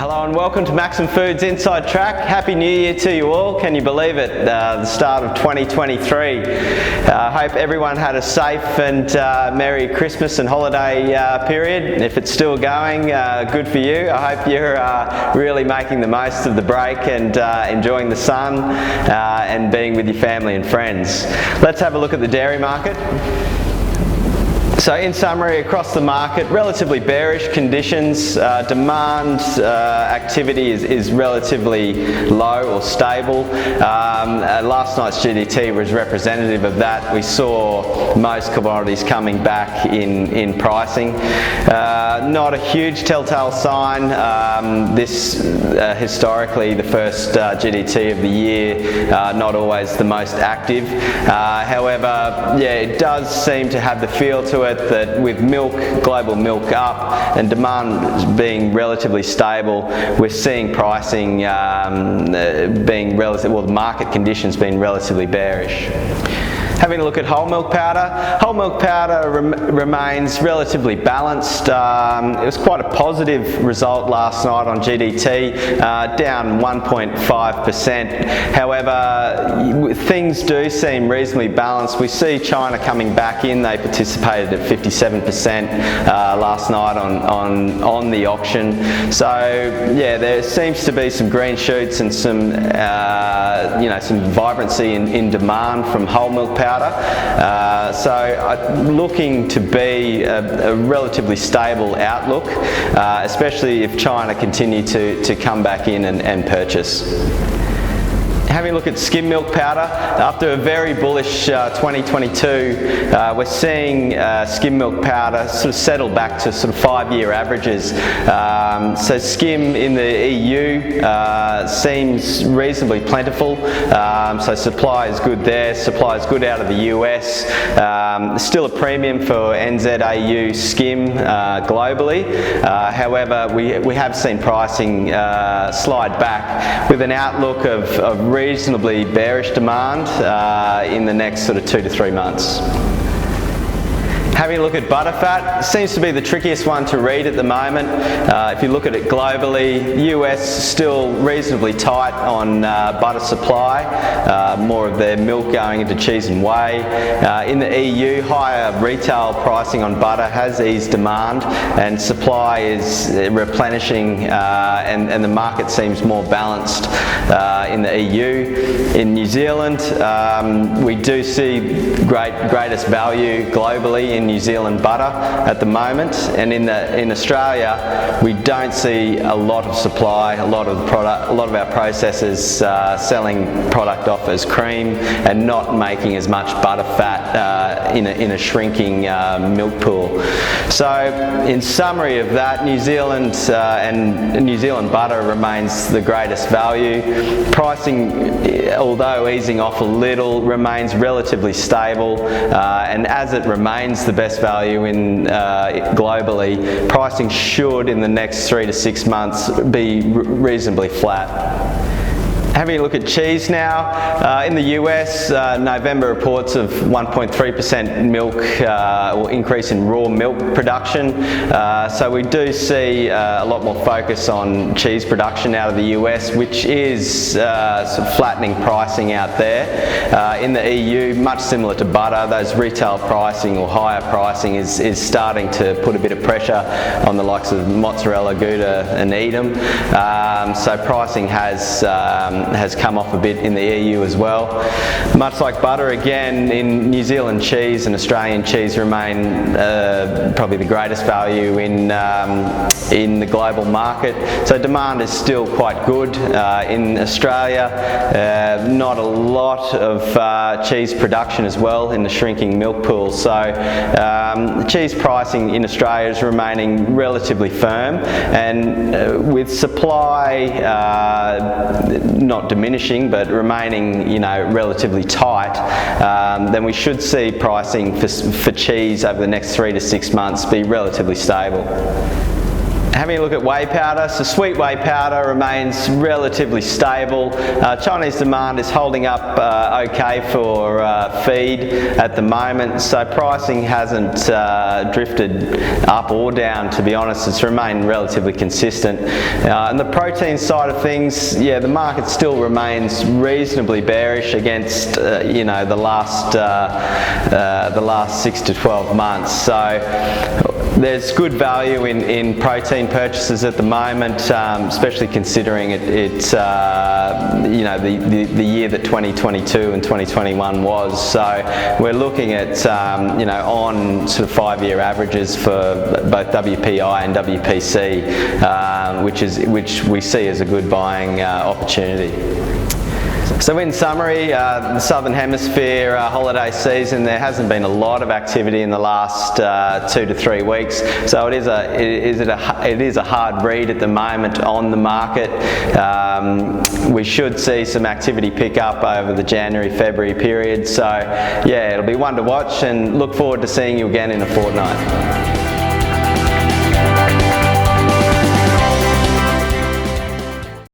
Hello and welcome to Maxim Foods Inside Track. Happy New Year to you all. Can you believe it? The start of 2023. I hope everyone had a safe and Merry Christmas and holiday period. If it's still going, good for you. I hope you're really making the most of the break and enjoying the sun and being with your family and friends. Let's have a look at the dairy market. So in summary, across the market, relatively bearish conditions. Demand activity is relatively low or stable. Last night's GDT was representative of that. We saw most commodities coming back in pricing. Not a huge telltale sign. This historically the first GDT of the year, not always the most active. However, yeah, it does seem to have the feel to it that with milk, global milk up and demand being relatively stable, we're seeing pricing being relative, well, the market conditions being relatively bearish. Having a look at whole milk powder. Whole milk powder remains relatively balanced. It was quite a positive result last night on GDT, down 1.5%. However, things do seem reasonably balanced. We see China coming back in. They participated at 57% last night on the auction. So yeah, there seems to be some green shoots and some some vibrancy in demand from whole milk powder. So looking to be a relatively stable outlook, especially if China continue to come back in and purchase. Having a look at skim milk powder, after a very bullish 2022, we're seeing skim milk powder sort of settle back to sort of 5-year averages. So skim in the EU seems reasonably plentiful, so supply is good there, supply is good out of the US. Still a premium for NZAU skim globally. However, we have seen pricing slide back with an outlook of reasonably bearish demand in the next sort of 2 to 3 months. Having a look at butterfat, seems to be the trickiest one to read at the moment. If you look at it globally, US still reasonably tight on butter supply, more of their milk going into cheese and whey. In the EU, higher retail pricing on butter has eased demand and supply is replenishing and the market seems more balanced in the EU. In New Zealand, we do see greatest value globally in New Zealand butter at the moment, and in Australia we don't see a lot of supply. A lot of our processors selling product off as cream and not making as much butter fat in a shrinking milk pool. So in summary of that, New Zealand and New Zealand butter remains the greatest value. Pricing, although easing off a little, remains relatively stable, and as it remains the best value in globally, pricing should in the next 3 to 6 months be reasonably flat. Having a look at cheese now, in the US, November reports of 1.3% milk or increase in raw milk production. So we do see a lot more focus on cheese production out of the US, which is sort of flattening pricing out there. In the EU, much similar to butter, those retail pricing or higher pricing is starting to put a bit of pressure on the likes of mozzarella, Gouda and Edam. So pricing has come off a bit in the EU as well. Much like butter, again, in New Zealand cheese and Australian cheese remain probably the greatest value in the global market. So demand is still quite good. In Australia, not a lot of cheese production as well in the shrinking milk pool. So cheese pricing in Australia is remaining relatively firm, and with supply not diminishing but remaining relatively tight, then we should see pricing for cheese over the next 3 to 6 months be relatively stable. Having a look at whey powder, so sweet whey powder remains relatively stable. Chinese demand is holding up okay for feed at the moment, so pricing hasn't drifted up or down, to be honest. It's remained relatively consistent. And the protein side of things, yeah, the market still remains reasonably bearish against you know, the last 6 to 12 months. So there's good value in protein purchases at the moment, especially considering it's you know, the year that 2022 and 2021 was. So we're looking at you know, on sort of 5-year averages for both WPI and WPC, which we see as a good buying opportunity. So in summary, the Southern Hemisphere holiday season, there hasn't been a lot of activity in the last 2 to 3 weeks. So it is a hard read at the moment on the market. We should see some activity pick up over the January-February period. So yeah, it'll be one to watch, and look forward to seeing you again in a fortnight.